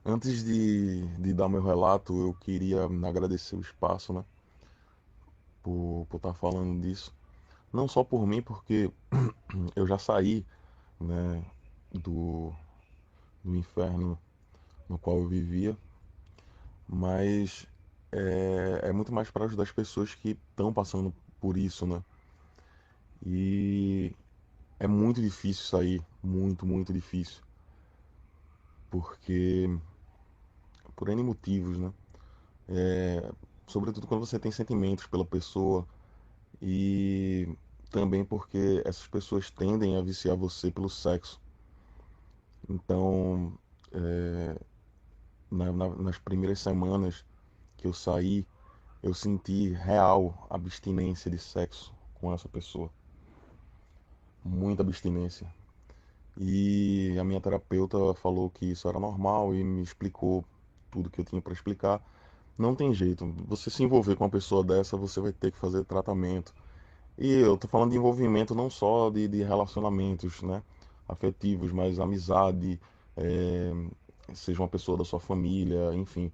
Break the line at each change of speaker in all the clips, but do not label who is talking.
Antes de dar meu relato, eu queria agradecer o espaço, né, por estar falando disso. Não só por mim, porque eu já saí, né, do, do inferno no qual eu vivia, mas é muito mais para ajudar as pessoas que estão passando por isso, né? E é muito difícil sair, muito, muito difícil, porque por N motivos, né? Sobretudo quando você tem sentimentos pela pessoa e também porque essas pessoas tendem a viciar você pelo sexo. Então, nas primeiras semanas que eu saí, eu senti real abstinência de sexo com essa pessoa, muita abstinência. E a minha terapeuta falou que isso era normal e me explicou tudo que eu tinha para explicar. Não tem jeito, você se envolver com uma pessoa dessa, você vai ter que fazer tratamento. E eu tô falando de envolvimento não só de relacionamentos, né, afetivos, mas amizade, é, seja uma pessoa da sua família, enfim,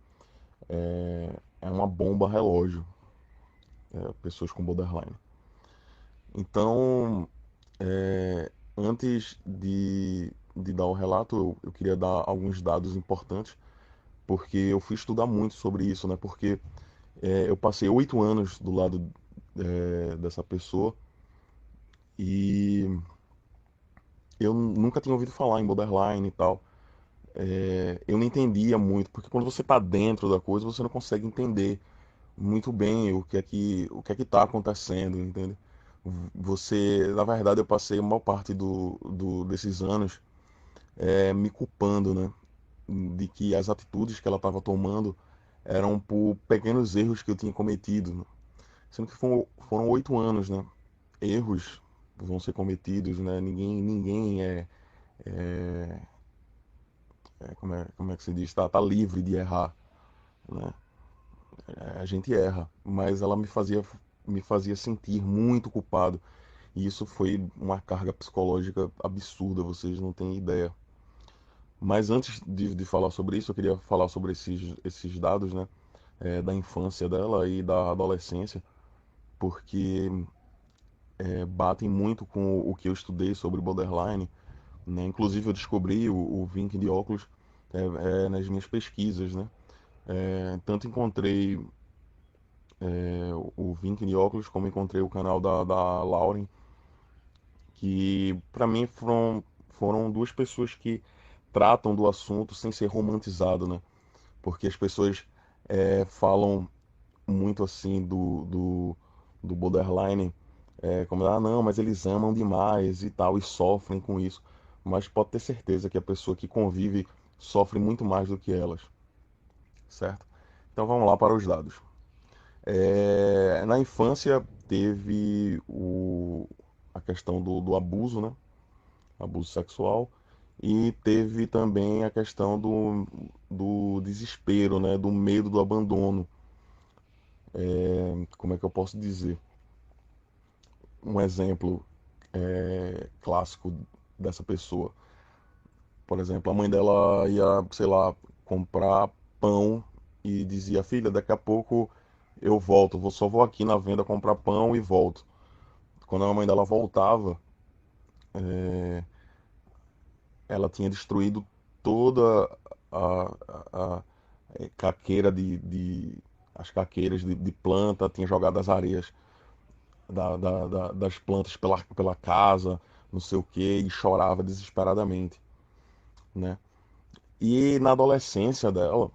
é uma bomba relógio, pessoas com borderline. Então, antes de dar o relato, eu queria dar alguns dados importantes, porque eu fui estudar muito sobre isso, né, porque eu passei 8 anos do lado dessa pessoa e eu nunca tinha ouvido falar em borderline e tal. Eu não entendia muito, porque quando você está dentro da coisa, você não consegue entender muito bem o que é que está acontecendo, entende? Na verdade, eu passei a maior parte desses anos me culpando, né, de que as atitudes que ela estava tomando eram por pequenos erros que eu tinha cometido, né? Sendo que foram 8 anos, né? Erros vão ser cometidos, né? Ninguém como é que se diz? Tá livre de errar, né? A gente erra, mas ela me fazia sentir muito culpado. E isso foi uma carga psicológica absurda, vocês não têm ideia. Mas antes de falar sobre isso, eu queria falar sobre esses dados, né? Da infância dela e da adolescência, porque batem muito com o que eu estudei sobre borderline, né? Inclusive eu descobri o Vink de óculos nas minhas pesquisas, né? Tanto encontrei o Vink de óculos, como encontrei o canal da Lauren, que para mim foram duas pessoas que tratam do assunto sem ser romantizado, né? Porque as pessoas falam muito assim do borderline, como, ah, não, mas eles amam demais e tal, e sofrem com isso. Mas pode ter certeza que a pessoa que convive sofre muito mais do que elas, certo? Então vamos lá para os dados. Na infância teve a questão do abuso, né? Abuso sexual. E teve também a questão do desespero, né? Do medo do abandono. Como é que eu posso dizer? Um exemplo clássico dessa pessoa. Por exemplo, a mãe dela ia, sei lá, comprar pão e dizia: filha, daqui a pouco eu volto, só vou aqui na venda comprar pão e volto. Quando a mãe dela voltava, ela tinha destruído toda a caqueira as caqueiras de planta, tinha jogado as areias das plantas pela casa, não sei o que, e chorava desesperadamente, né? E na adolescência dela,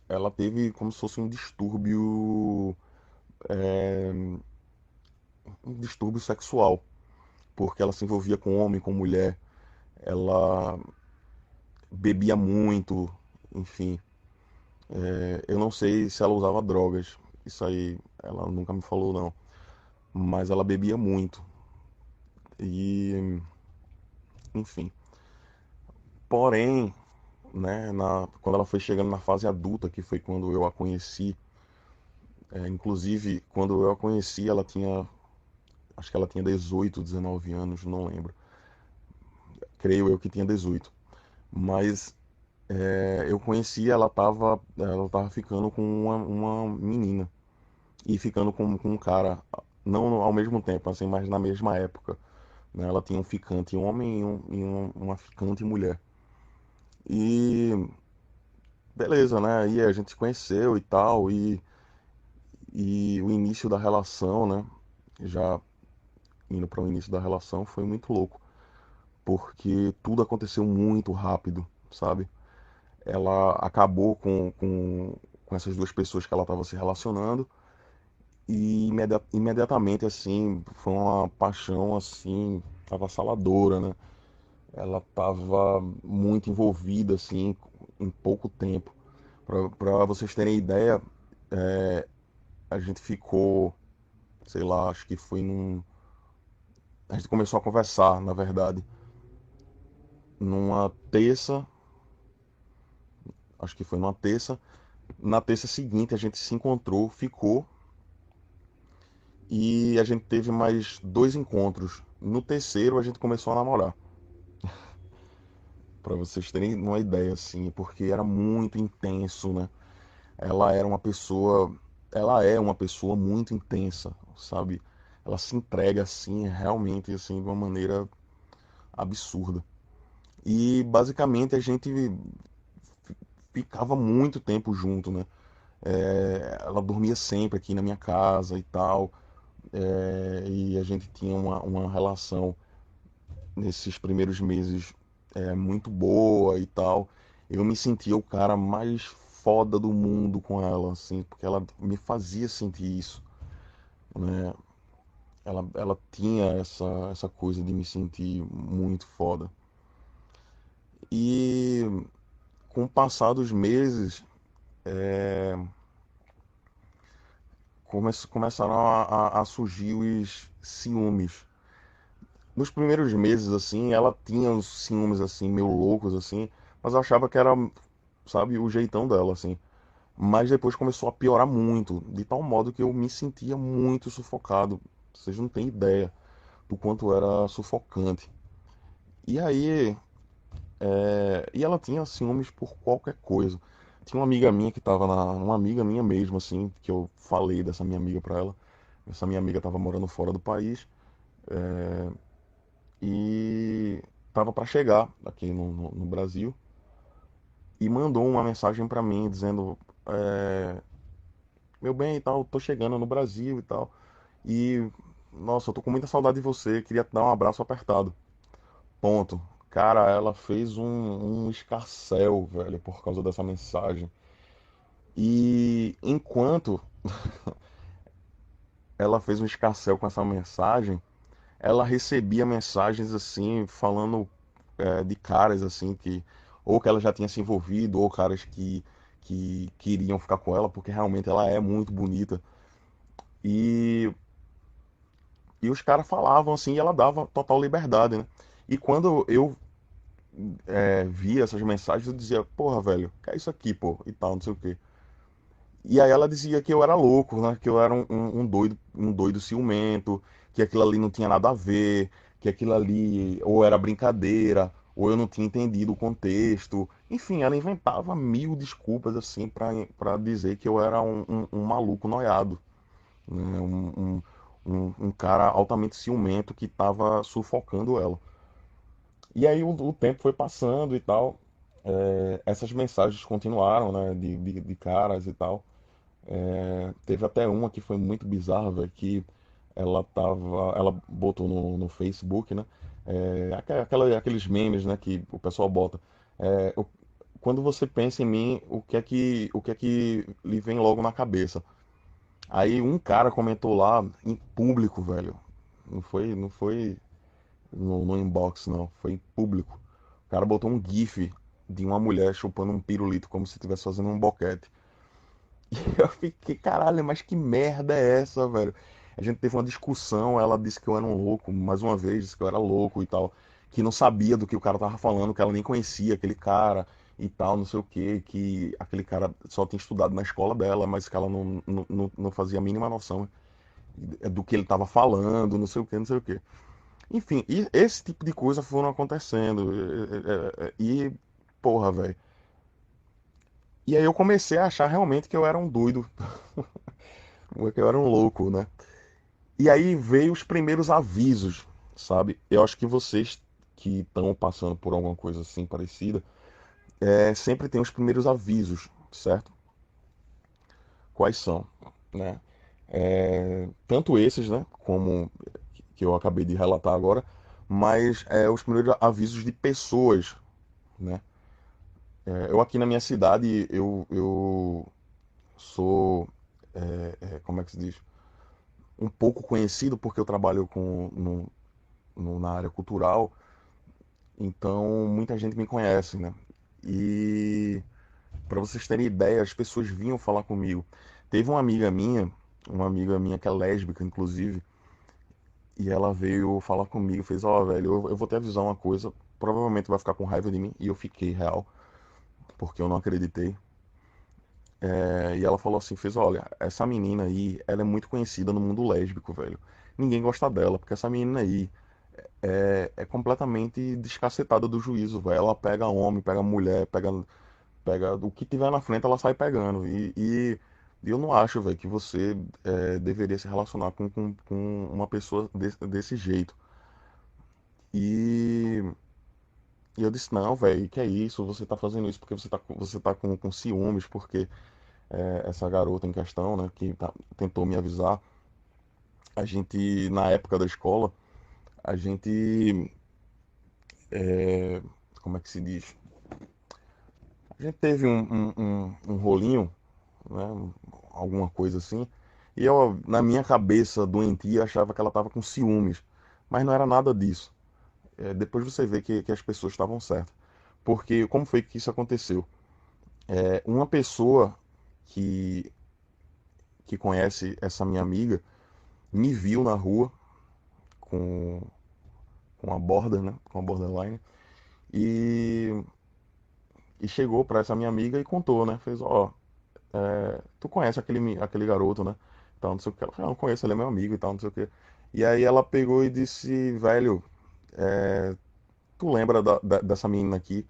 ela teve como se fosse um distúrbio sexual, porque ela se envolvia com homem, com mulher, ela bebia muito, enfim. Eu não sei se ela usava drogas, isso aí ela nunca me falou não, mas ela bebia muito e, enfim. Porém, né, quando ela foi chegando na fase adulta, que foi quando eu a conheci, inclusive quando eu a conheci ela tinha, acho que ela tinha 18, 19 anos, não lembro, creio eu que tinha 18, mas eu conheci, ela tava ficando com uma menina e ficando com um cara, não ao mesmo tempo, assim, mas na mesma época, né? Ela tinha um ficante homem uma ficante mulher. E beleza, né? Aí a gente se conheceu e tal, e o início da relação, né? Já indo para o início da relação foi muito louco, porque tudo aconteceu muito rápido, sabe? Ela acabou com essas duas pessoas que ela estava se relacionando e imediatamente, assim, foi uma paixão, assim, avassaladora, né? Ela estava muito envolvida, assim, em pouco tempo. Para vocês terem ideia, a gente ficou, sei lá, acho que foi num. A gente começou a conversar, na verdade, numa terça, acho que foi numa terça. Na terça seguinte a gente se encontrou, ficou e a gente teve mais dois encontros. No terceiro a gente começou a namorar, para vocês terem uma ideia assim, porque era muito intenso, né? Ela era uma pessoa, ela é uma pessoa muito intensa, sabe? Ela se entrega assim, realmente assim, de uma maneira absurda. E basicamente a gente ficava muito tempo junto, né? Ela dormia sempre aqui na minha casa e tal. E a gente tinha uma relação nesses primeiros meses muito boa e tal. Eu me sentia o cara mais foda do mundo com ela, assim, porque ela me fazia sentir isso, né? Ela tinha essa coisa de me sentir muito foda. E com o passar dos meses, começaram a surgir os ciúmes. Nos primeiros meses, assim, ela tinha uns ciúmes, assim, meio loucos, assim, mas eu achava que era, sabe, o jeitão dela, assim. Mas depois começou a piorar muito, de tal modo que eu me sentia muito sufocado. Vocês não têm ideia do quanto era sufocante. E aí, e ela tinha ciúmes por qualquer coisa. Tinha uma amiga minha que tava uma amiga minha mesmo, assim, que eu falei dessa minha amiga pra ela. Essa minha amiga tava morando fora do país e tava pra chegar aqui no Brasil e mandou uma mensagem pra mim dizendo, meu bem e tal, tô chegando no Brasil e tal. E, nossa, eu tô com muita saudade de você, queria te dar um abraço apertado. Ponto. Cara, ela fez um escarcéu, velho, por causa dessa mensagem. E enquanto ela fez um escarcéu com essa mensagem, ela recebia mensagens assim, falando de caras assim que ou que ela já tinha se envolvido, ou caras que queriam ficar com ela, porque realmente ela é muito bonita. E, e os caras falavam assim, e ela dava total liberdade, né? E quando eu via essas mensagens, eu dizia, porra, velho, que é isso aqui, pô, e tal, não sei o quê. E aí ela dizia que eu era louco, né? Que eu era um doido ciumento, que aquilo ali não tinha nada a ver, que aquilo ali ou era brincadeira, ou eu não tinha entendido o contexto. Enfim, ela inventava mil desculpas assim para dizer que eu era um maluco noiado, né? Um cara altamente ciumento que estava sufocando ela. E aí o tempo foi passando e tal. Essas mensagens continuaram, né? De caras e tal. Teve até uma que foi muito bizarra, velho, que ela botou no Facebook, né? Aqueles memes, né, que o pessoal bota. É, o- quando você pensa em mim, o que é que lhe vem logo na cabeça? Aí um cara comentou lá em público, velho. Não foi no inbox, não. Foi em público. O cara botou um GIF de uma mulher chupando um pirulito como se estivesse fazendo um boquete. Eu fiquei, caralho, mas que merda é essa, velho? A gente teve uma discussão, ela disse que eu era um louco, mais uma vez, disse que eu era louco e tal, que não sabia do que o cara tava falando, que ela nem conhecia aquele cara e tal, não sei o quê, que aquele cara só tinha estudado na escola dela, mas que ela não fazia a mínima noção do que ele tava falando, não sei o quê, não sei o quê. Enfim, e esse tipo de coisa foram acontecendo. E, porra, velho. E aí eu comecei a achar realmente que eu era um doido, que eu era um louco, né? E aí veio os primeiros avisos, sabe? Eu acho que vocês que estão passando por alguma coisa assim parecida, sempre tem os primeiros avisos, certo? Quais são, né? Tanto esses, né, como que eu acabei de relatar agora, mas os primeiros avisos de pessoas, né? Eu aqui na minha cidade, eu sou, como é que se diz? Um pouco conhecido porque eu trabalho na área cultural, então muita gente me conhece, né? E para vocês terem ideia, as pessoas vinham falar comigo. Teve uma amiga minha que é lésbica, inclusive, e ela veio falar comigo, fez, ó, velho, eu vou te avisar uma coisa, provavelmente vai ficar com raiva de mim, e eu fiquei real, porque eu não acreditei. E ela falou assim, fez, olha, essa menina aí, ela é muito conhecida no mundo lésbico, velho. Ninguém gosta dela, porque essa menina aí é completamente descacetada do juízo, velho. Ela pega homem, pega mulher, pega o que tiver na frente, ela sai pegando. E eu não acho, velho, que você deveria se relacionar com uma pessoa desse jeito. E, e eu disse, não, velho, que é isso? Você tá fazendo isso porque você tá com ciúmes, porque essa garota em questão, né, tentou me avisar, a gente, na época da escola, a gente, é, como é que se diz? A gente teve um rolinho, né, alguma coisa assim, e eu, na minha cabeça doentia, achava que ela tava com ciúmes, mas não era nada disso. Depois você vê que as pessoas estavam certas. Porque como foi que isso aconteceu? Uma pessoa que, que conhece essa minha amiga me viu na rua com, com a border, né? Com a borderline. E, e chegou para essa minha amiga e contou, né? Fez, ó, tu conhece aquele garoto, né? Então, não sei o que. Ela falou, não conheço, ele é meu amigo e tal, não sei o que. E aí ela pegou e disse, velho, tu lembra dessa menina aqui?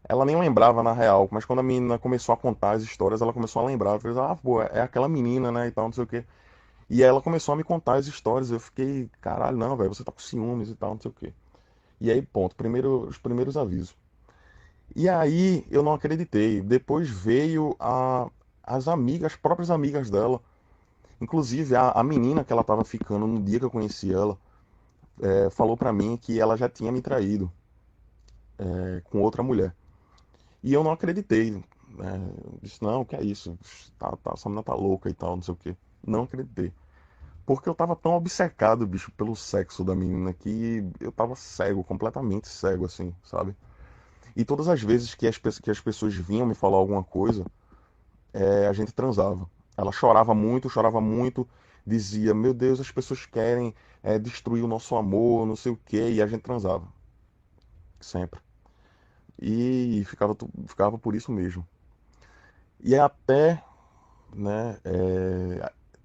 Ela nem lembrava na real, mas quando a menina começou a contar as histórias, ela começou a lembrar. Ela fez, ah, pô, é aquela menina, né? E tal, não sei o quê. E aí ela começou a me contar as histórias. Eu fiquei, caralho, não, velho, você tá com ciúmes e tal, não sei o quê. E aí, ponto, os primeiros avisos. E aí eu não acreditei. Depois veio as amigas, as próprias amigas dela. Inclusive a menina que ela tava ficando no dia que eu conheci ela, falou pra mim que ela já tinha me traído com outra mulher. E eu não acreditei. Disse, não, que é isso? Essa menina tá louca e tal, não sei o quê. Não acreditei. Porque eu tava tão obcecado, bicho, pelo sexo da menina que eu tava cego, completamente cego, assim, sabe? E todas as vezes que as pessoas vinham me falar alguma coisa, a gente transava. Ela chorava muito, dizia, meu Deus, as pessoas querem destruir o nosso amor, não sei o quê, e a gente transava, sempre. E ficava por isso mesmo. E até, né,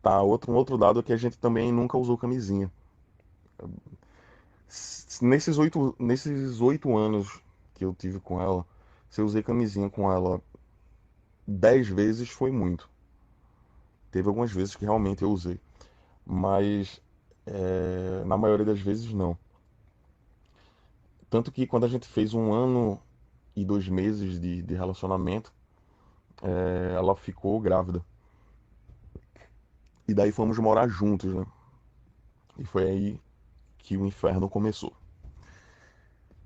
tá um outro dado que a gente também nunca usou camisinha. Nesses 8 anos que eu tive com ela, se eu usei camisinha com ela 10 vezes, foi muito. Teve algumas vezes que realmente eu usei, mas na maioria das vezes não. Tanto que quando a gente fez 1 ano e 2 meses de relacionamento, ela ficou grávida. E daí fomos morar juntos, né? E foi aí que o inferno começou.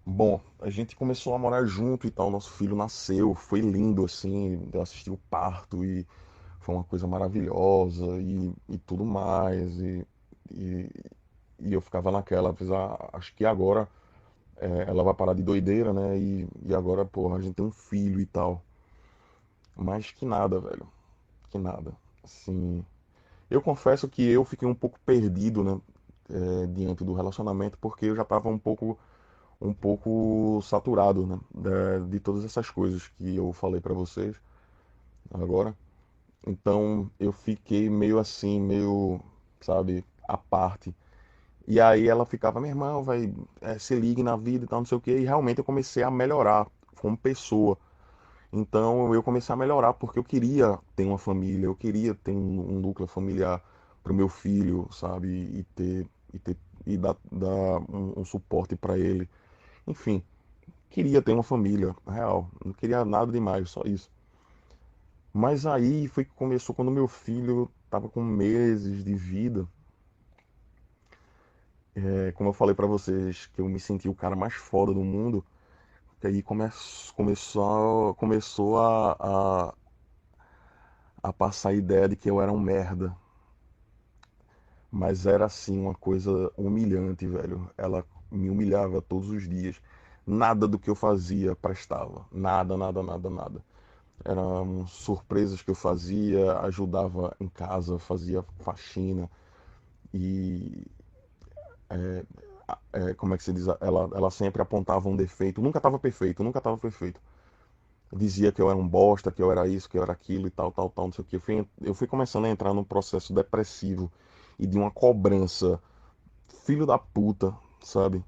Bom, a gente começou a morar junto e tal, nosso filho nasceu, foi lindo assim, eu assisti o parto e foi uma coisa maravilhosa e tudo mais. E, e eu ficava naquela, apesar, acho que agora ela vai parar de doideira, né? E agora, porra, a gente tem um filho e tal. Mas que nada, velho, que nada. Assim, eu confesso que eu fiquei um pouco perdido, né? Diante do relacionamento, porque eu já tava um pouco saturado, né, de todas essas coisas que eu falei pra vocês agora. Então eu fiquei meio assim, meio, sabe, à parte. E aí ela ficava, meu irmão, se ligue na vida e tal, não sei o quê. E realmente eu comecei a melhorar como pessoa. Então eu comecei a melhorar porque eu queria ter uma família, eu queria ter um núcleo familiar para o meu filho, sabe? E dar um suporte para ele. Enfim, queria ter uma família real, não queria nada demais, só isso. Mas aí foi que começou quando meu filho estava com meses de vida. Como eu falei para vocês, que eu me senti o cara mais foda do mundo. Que aí começou a passar a ideia de que eu era um merda. Mas era assim uma coisa humilhante, velho. Ela me humilhava todos os dias. Nada do que eu fazia prestava. Nada, nada, nada, nada. Eram surpresas que eu fazia, ajudava em casa, fazia faxina e como é que se diz? Ela sempre apontava um defeito. Nunca estava perfeito, nunca estava perfeito. Dizia que eu era um bosta, que eu era isso, que eu era aquilo e tal, tal, tal, não sei o que. Eu fui começando a entrar num processo depressivo e de uma cobrança filho da puta, sabe?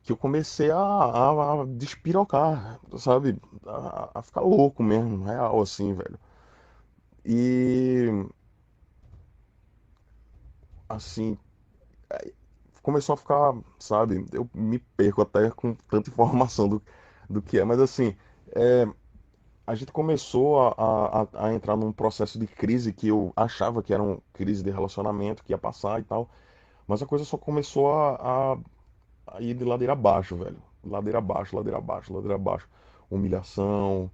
Que eu comecei a despirocar, sabe? A ficar louco mesmo, real, assim, velho. E, assim, começou a ficar, sabe? Eu me perco até com tanta informação do que é, mas assim, é, a gente começou a entrar num processo de crise que eu achava que era uma crise de relacionamento, que ia passar e tal, mas a coisa só começou a ir de ladeira abaixo, velho. Ladeira abaixo, ladeira abaixo, ladeira abaixo. Humilhação,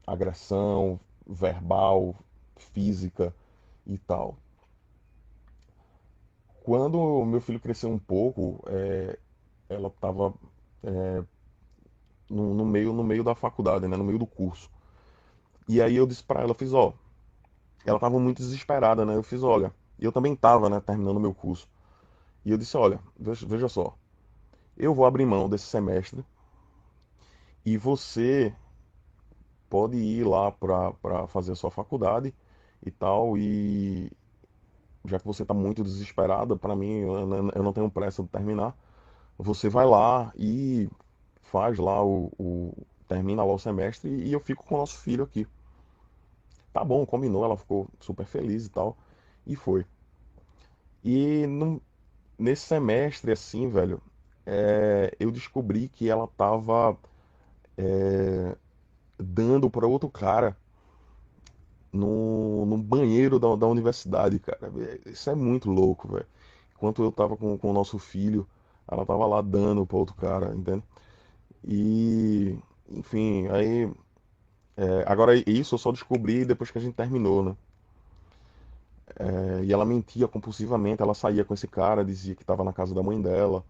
agressão verbal, física e tal. Quando o meu filho cresceu um pouco, ela estava no meio da faculdade, né, no meio do curso. E aí eu disse pra ela, eu fiz, ó, ela estava muito desesperada, né? Eu fiz, olha, e eu também estava, né, terminando o meu curso. E eu disse, olha, veja só, eu vou abrir mão desse semestre e você pode ir lá para fazer a sua faculdade e tal, e já que você está muito desesperada, para mim, eu não tenho pressa de terminar, você vai lá e faz lá termina lá o semestre e eu fico com o nosso filho aqui. Tá bom, combinou, ela ficou super feliz e tal, e foi. E nesse semestre, assim, velho, eu descobri que ela tava dando para outro cara no banheiro da universidade, cara. Isso é muito louco, velho. Enquanto eu tava com o nosso filho, ela tava lá dando para outro cara, entende? E, enfim, aí. Agora, isso eu só descobri depois que a gente terminou, né? E ela mentia compulsivamente, ela saía com esse cara, dizia que tava na casa da mãe dela.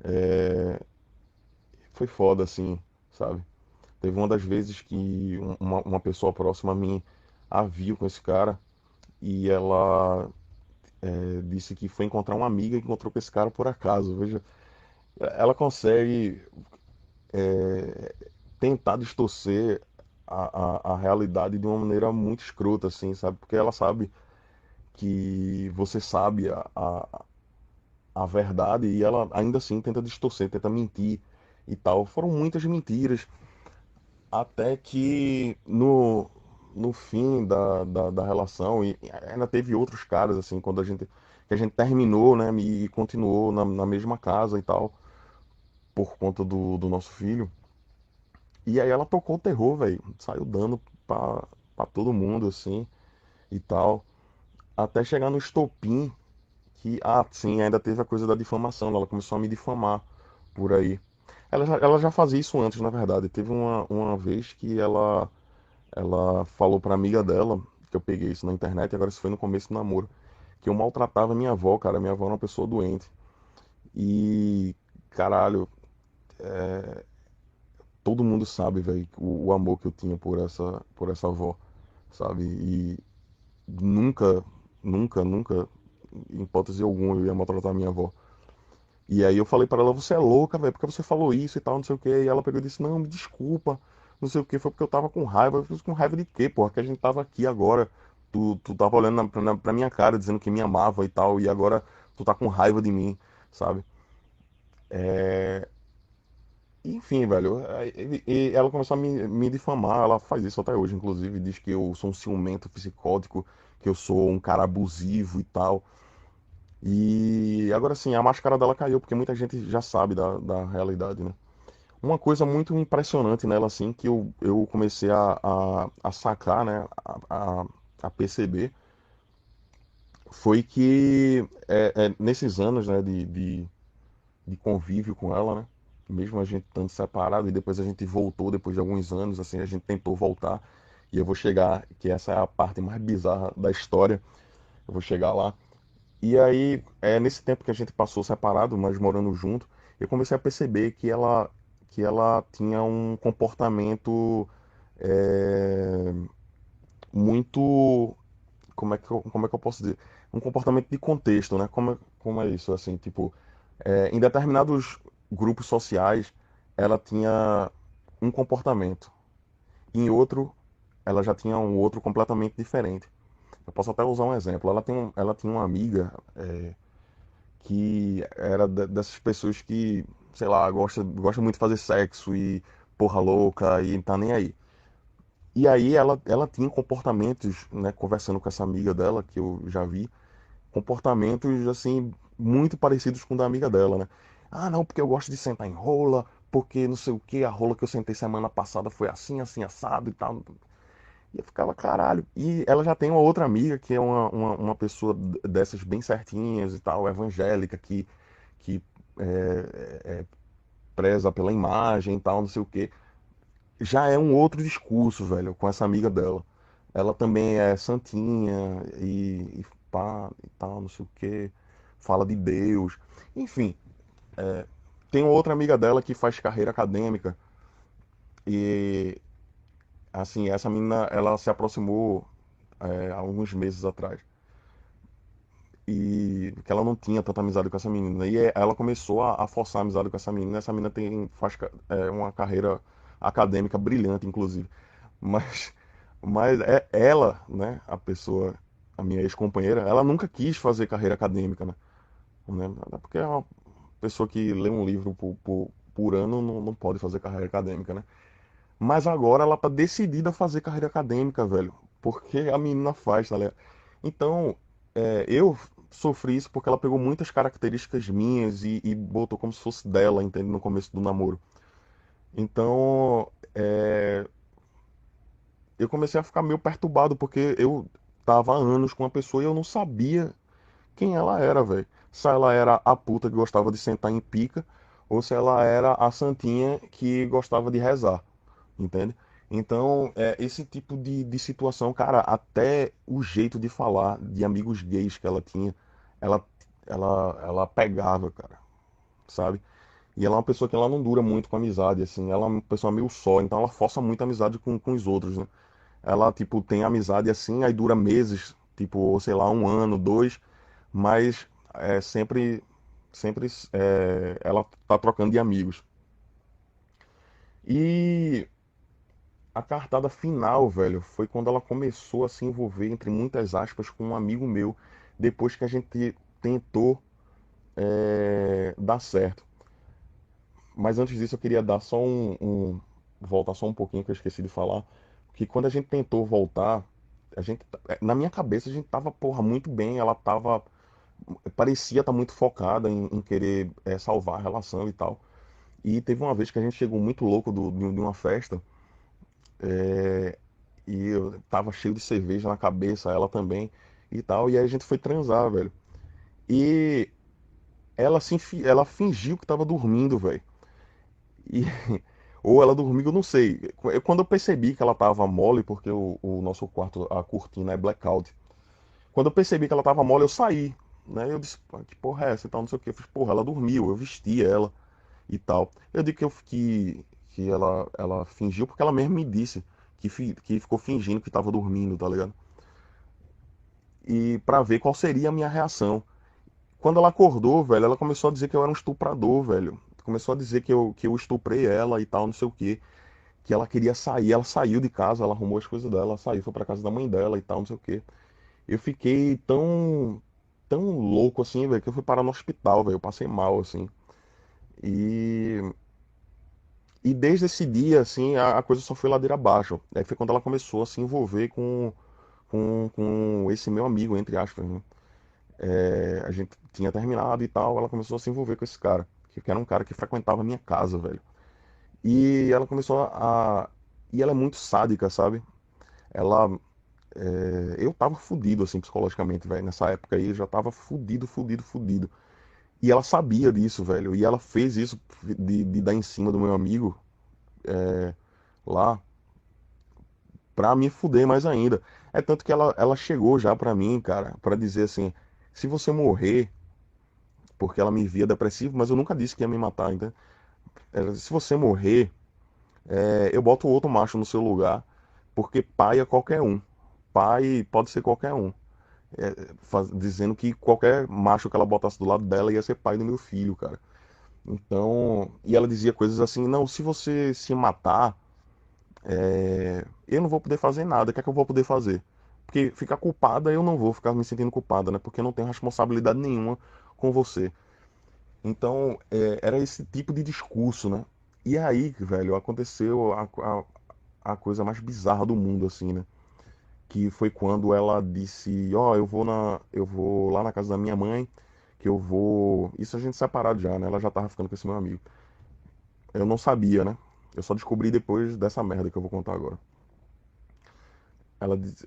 É, Foi foda, assim, sabe? Teve uma das vezes que uma pessoa próxima a mim a viu com esse cara e ela disse que foi encontrar uma amiga e encontrou com esse cara por acaso. Veja, ela consegue tentar distorcer a realidade de uma maneira muito escrota, assim, sabe? Porque ela sabe que você sabe a verdade e ela ainda assim tenta distorcer, tenta mentir e tal. Foram muitas mentiras. Até que no fim da relação, e ainda teve outros caras, assim, que a gente terminou, né, e continuou na mesma casa e tal, por conta do nosso filho. E aí ela tocou o terror, velho, saiu dando pra todo mundo, assim, e tal, até chegar no estopim, sim, ainda teve a coisa da difamação, ela começou a me difamar por aí. Ela já fazia isso antes, na verdade. Teve uma vez que ela falou pra amiga dela, que eu peguei isso na internet, agora isso foi no começo do namoro, que eu maltratava minha avó, cara. Minha avó era uma pessoa doente. E, caralho, todo mundo sabe, velho, o amor que eu tinha por essa avó, sabe? E nunca, nunca, nunca, em hipótese alguma, eu ia maltratar minha avó. E aí eu falei pra ela, você é louca, velho, porque você falou isso e tal, não sei o quê. E ela pegou e disse, não, me desculpa, não sei o quê, foi porque eu tava com raiva. Eu fiz com raiva de quê, porra? Que a gente tava aqui agora. Tu tava olhando pra minha cara, dizendo que me amava e tal, e agora tu tá com raiva de mim, sabe? Enfim, velho, e ela começou a me difamar, ela faz isso até hoje, inclusive, diz que eu sou um ciumento psicótico, que eu sou um cara abusivo e tal. E agora sim, a máscara dela caiu, porque muita gente já sabe da realidade, né? Uma coisa muito impressionante nela, assim, que eu comecei a sacar, né? A perceber, foi que nesses anos, né, de convívio com ela, né? Mesmo a gente estando separado e depois a gente voltou depois de alguns anos, assim, a gente tentou voltar. E eu vou chegar, que essa é a parte mais bizarra da história. Eu vou chegar lá. E aí, nesse tempo que a gente passou separado, mas morando junto, eu comecei a perceber que ela tinha um comportamento é, muito, como é que eu posso dizer? Um comportamento de contexto, né? Como é isso, assim, tipo, em determinados grupos sociais, ela tinha um comportamento. Em outro, ela já tinha um outro completamente diferente. Eu posso até usar um exemplo. Ela tinha uma amiga que era dessas pessoas que, sei lá, gosta muito de fazer sexo e porra louca e não tá nem aí. E aí ela tinha comportamentos, né, conversando com essa amiga dela, que eu já vi, comportamentos assim muito parecidos com o da amiga dela, né? Ah, não, porque eu gosto de sentar em rola, porque não sei o que, a rola que eu sentei semana passada foi assim, assim, assado e tal. E eu ficava, caralho. E ela já tem uma outra amiga que é uma pessoa dessas bem certinhas e tal, evangélica, que preza pela imagem e tal, não sei o que. Já é um outro discurso, velho, com essa amiga dela. Ela também é santinha e pá, e tal, não sei o que. Fala de Deus. Enfim, tem outra amiga dela que faz carreira acadêmica e, assim, essa menina, ela se aproximou há alguns meses atrás. E que ela não tinha tanta amizade com essa menina. E ela começou a forçar a amizade com essa menina. Essa menina faz uma carreira acadêmica brilhante, inclusive. Mas, mas ela, né, a pessoa, a minha ex-companheira, ela nunca quis fazer carreira acadêmica, né? Até porque é uma pessoa que lê um livro por ano não pode fazer carreira acadêmica, né? Mas agora ela tá decidida a fazer carreira acadêmica, velho. Porque a menina faz, tá ligado? Então, eu sofri isso porque ela pegou muitas características minhas e botou como se fosse dela, entende? No começo do namoro. Então, eu comecei a ficar meio perturbado porque eu tava há anos com uma pessoa e eu não sabia quem ela era, velho. Se ela era a puta que gostava de sentar em pica ou se ela era a santinha que gostava de rezar, entende? Então, esse tipo de situação, cara, até o jeito de falar de amigos gays que ela tinha, ela, ela pegava, cara, sabe? E ela é uma pessoa que ela não dura muito com amizade, assim, ela é uma pessoa meio só, então ela força muito a amizade com os outros, né? Ela, tipo, tem amizade assim, aí dura meses, tipo, ou sei lá, um ano, dois, mas sempre ela tá trocando de amigos. E a cartada final, velho, foi quando ela começou a se envolver, entre muitas aspas, com um amigo meu, depois que a gente tentou dar certo. Mas antes disso, eu queria dar só voltar só um pouquinho, que eu esqueci de falar, que quando a gente tentou voltar, na minha cabeça, a gente tava, porra, muito bem, ela tava, parecia estar muito focada em querer salvar a relação e tal. E teve uma vez que a gente chegou muito louco de uma festa, e eu tava cheio de cerveja na cabeça, ela também e tal. E aí a gente foi transar, velho. E ela fingiu que tava dormindo, velho. E ou ela dormiu, eu não sei. Quando eu percebi que ela tava mole, porque o nosso quarto, a cortina é blackout. Quando eu percebi que ela tava mole, eu saí, né? Eu disse, "Pô, que porra é essa e tal, não sei o quê." Eu falei, porra, ela dormiu, eu vesti ela e tal. Eu digo que ela fingiu porque ela mesma me disse que ficou fingindo que tava dormindo, tá ligado? E pra ver qual seria a minha reação. Quando ela acordou, velho, ela começou a dizer que eu era um estuprador, velho. Começou a dizer que eu estuprei ela e tal, não sei o quê. Que ela queria sair, ela saiu de casa, ela arrumou as coisas dela, ela saiu, foi pra casa da mãe dela e tal, não sei o quê. Eu fiquei tão louco assim, velho, que eu fui parar no hospital, velho. Eu passei mal, assim. E E desde esse dia, assim, a coisa só foi ladeira abaixo. Aí foi quando ela começou a se envolver com esse meu amigo, entre aspas, né? A gente tinha terminado e tal, ela começou a se envolver com esse cara, que era um cara que frequentava a minha casa, velho. E ela começou a. E ela é muito sádica, sabe? Ela. Eu tava fudido, assim, psicologicamente, velho. Nessa época aí eu já tava fudido, fudido, fudido. E ela sabia disso, velho. E ela fez isso de dar em cima do meu amigo lá pra me fuder mais ainda. É tanto que ela chegou já pra mim, cara, pra dizer assim: se você morrer, porque ela me via depressivo, mas eu nunca disse que ia me matar, então. Se você morrer, eu boto outro macho no seu lugar, porque pai é qualquer um. Pai pode ser qualquer um. Dizendo que qualquer macho que ela botasse do lado dela ia ser pai do meu filho, cara. Então, e ela dizia coisas assim: não, se você se matar, eu não vou poder fazer nada. O que é que eu vou poder fazer? Porque ficar culpada eu não vou ficar me sentindo culpada, né? Porque eu não tenho responsabilidade nenhuma com você. Então, era esse tipo de discurso, né? E aí, velho, aconteceu a coisa mais bizarra do mundo, assim, né? Que foi quando ela disse: ó, eu vou lá na casa da minha mãe, que eu vou. Isso a gente separado já, né? Ela já tava ficando com esse meu amigo. Eu não sabia, né? Eu só descobri depois dessa merda que eu vou contar agora.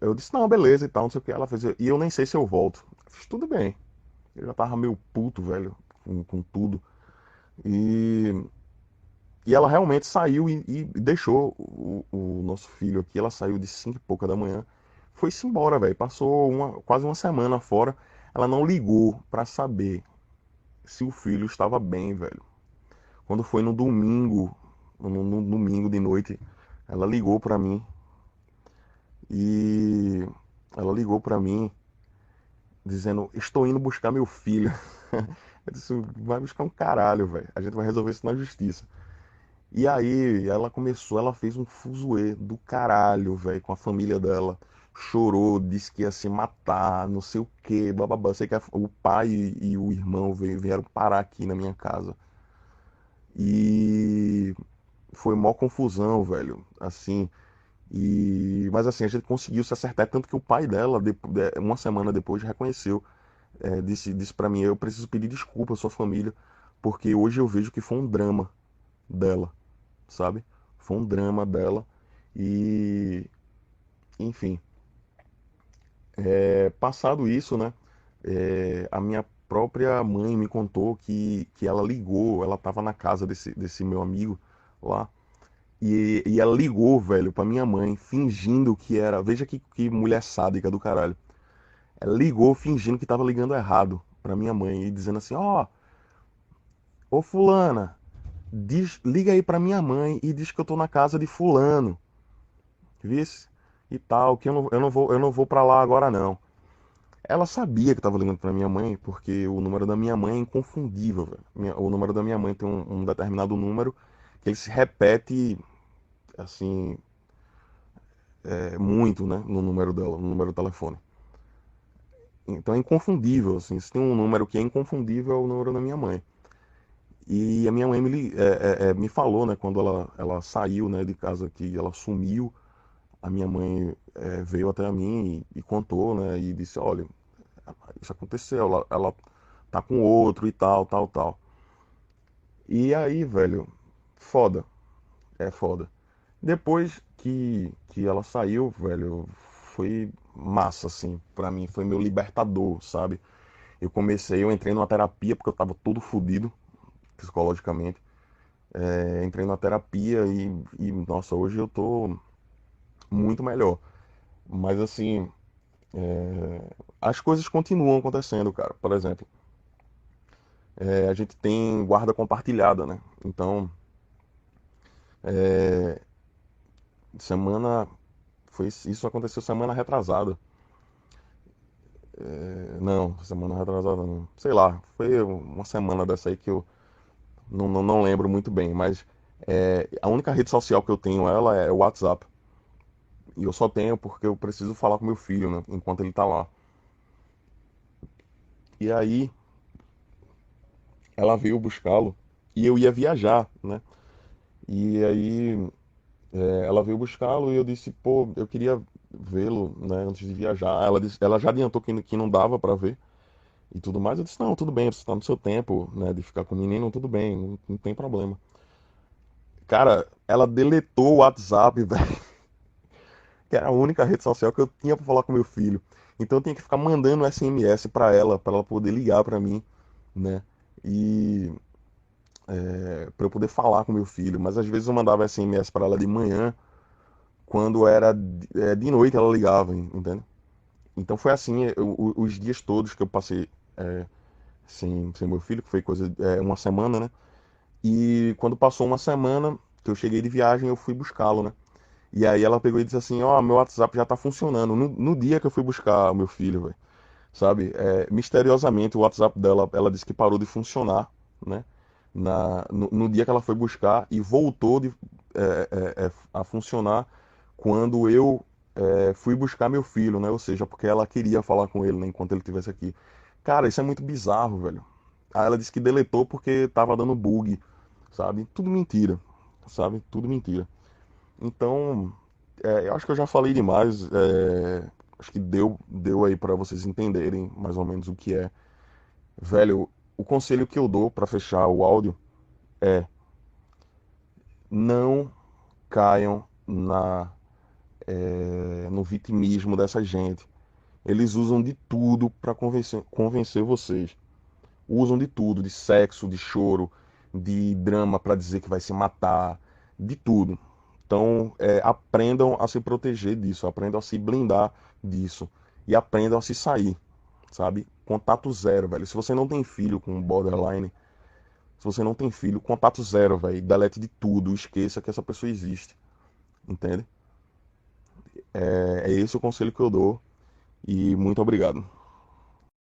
Eu disse: não, beleza e tal, não sei o que. Ela fez: e eu nem sei se eu volto. Eu fiz: tudo bem. Eu já tava meio puto, velho, com tudo. E E ela realmente saiu e deixou o nosso filho aqui. Ela saiu de 5 e pouca da manhã. Foi-se embora, velho. Passou quase uma semana fora. Ela não ligou pra saber se o filho estava bem, velho. Quando foi no domingo, no domingo de noite, ela ligou pra mim. E ela ligou pra mim dizendo: estou indo buscar meu filho. Eu disse: vai buscar um caralho, velho. A gente vai resolver isso na justiça. E aí ela fez um fuzuê do caralho, velho, com a família dela. Chorou, disse que ia se matar, não sei o quê, bababá. Sei que o pai e o irmão vieram parar aqui na minha casa. E foi mó confusão, velho, assim. Mas assim, a gente conseguiu se acertar, tanto que o pai dela, uma semana depois, reconheceu, disse para mim: eu preciso pedir desculpa à sua família, porque hoje eu vejo que foi um drama dela, sabe? Foi um drama dela. E, enfim, passado isso, né? A minha própria mãe me contou que ela ligou, ela tava na casa desse meu amigo lá. E ela ligou, velho, pra minha mãe, fingindo que era. Veja que mulher sádica do caralho. Ela ligou fingindo que tava ligando errado pra minha mãe e dizendo assim: ó, ô fulana, liga aí pra minha mãe e diz que eu tô na casa de fulano. Vice e tal, que eu não vou para lá agora não. Ela sabia que estava ligando para minha mãe, porque o número da minha mãe é inconfundível, velho. O número da minha mãe tem um determinado número que ele se repete assim, muito, né, no número dela, no número do telefone. Então é inconfundível, assim, se tem um número que é inconfundível é o número da minha mãe. E a minha mãe me falou, né, quando ela saiu, né, de casa, que ela sumiu. A minha mãe veio até a mim e contou, né? E disse: olha, isso aconteceu, ela tá com outro e tal, tal, tal. E aí, velho, foda, é foda. Depois que ela saiu, velho, foi massa, assim, pra mim, foi meu libertador, sabe? Eu entrei numa terapia porque eu tava todo fodido psicologicamente. Entrei numa terapia nossa, hoje eu tô muito melhor. Mas assim, as coisas continuam acontecendo, cara. Por exemplo, a gente tem guarda compartilhada, né? Então, semana. Isso aconteceu semana retrasada. Não, semana retrasada não. Sei lá, foi uma semana dessa aí que eu não lembro muito bem. Mas a única rede social que eu tenho ela é o WhatsApp. E eu só tenho porque eu preciso falar com meu filho, né? Enquanto ele tá lá. E aí, ela veio buscá-lo e eu ia viajar, né? E aí ela veio buscá-lo e eu disse, pô, eu queria vê-lo, né, antes de viajar. Ela já adiantou que não dava pra ver e tudo mais. Eu disse, não, tudo bem, você tá no seu tempo, né, de ficar com o menino, tudo bem, não tem problema. Cara, ela deletou o WhatsApp, velho, que era a única rede social que eu tinha pra falar com meu filho. Então eu tinha que ficar mandando SMS pra ela poder ligar pra mim, né? E para eu poder falar com meu filho. Mas às vezes eu mandava SMS pra ela de manhã, quando era de noite ela ligava, entende? Então foi assim, os dias todos que eu passei é, sem meu filho, que foi coisa uma semana, né? E quando passou uma semana que eu cheguei de viagem, eu fui buscá-lo, né? E aí ela pegou e disse assim, ó, meu WhatsApp já tá funcionando. No dia que eu fui buscar o meu filho, velho, sabe? Misteriosamente o WhatsApp dela, ela disse que parou de funcionar, né? No dia que ela foi buscar e voltou a funcionar quando eu fui buscar meu filho, né? Ou seja, porque ela queria falar com ele, né, enquanto ele estivesse aqui. Cara, isso é muito bizarro, velho. Aí ela disse que deletou porque tava dando bug, sabe? Tudo mentira, sabe? Tudo mentira. Então, eu acho que eu já falei demais. Acho que deu aí pra vocês entenderem mais ou menos o que é. Velho, o conselho que eu dou pra fechar o áudio é: não caiam no vitimismo dessa gente. Eles usam de tudo pra convencer vocês. Usam de tudo, de sexo, de choro, de drama pra dizer que vai se matar, de tudo. Então, aprendam a se proteger disso, aprendam a se blindar disso e aprendam a se sair, sabe? Contato zero, velho. Se você não tem filho com borderline, se você não tem filho, contato zero, velho. Delete de tudo, esqueça que essa pessoa existe, entende? É esse o conselho que eu dou e muito obrigado.